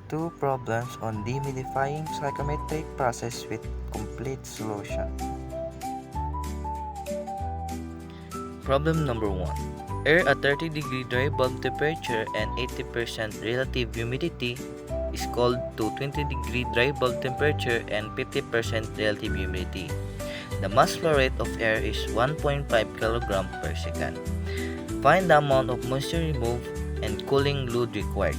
Two problems on demidifying psychometric process with complete solution. Problem number 1. Air at 30-degree dry bulb temperature and 80% relative humidity is cooled to 20-degree dry bulb temperature and 50% relative humidity. The mass flow rate of air is 1.5 kg per second. Find the amount of moisture removed and cooling load required.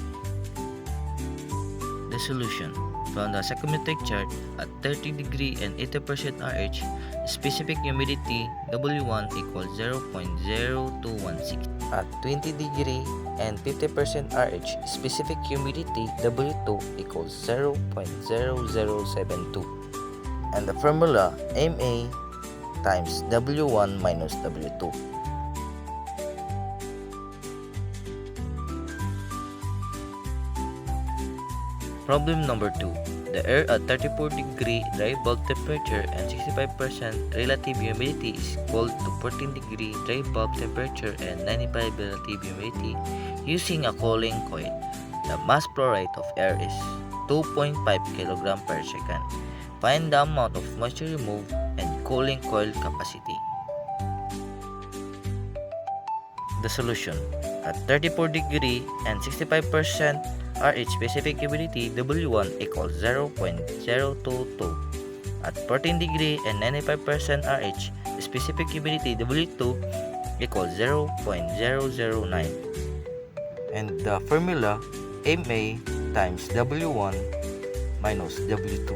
The solution. From the psychometric chart, at 30 degree and 80% RH, specific humidity W1 equals 0.0216. At 20 degree and 50% RH, specific humidity W2 equals 0.0072. And the formula MA times W1 minus W2. Problem number 2. The air at 34-degree dry bulb temperature and 65% relative humidity is cooled to 14-degree dry bulb temperature and 95% relative humidity using a cooling coil. The mass flow rate of air is 2.5 kg per second. Find the amount of moisture removed and cooling coil capacity. The solution. At 34-degree and 65% RH specific humidity W1 equals 0.022. At 14 degree and 95% RH specific humidity W2 equals 0.009. And the formula MA times W1 minus W2.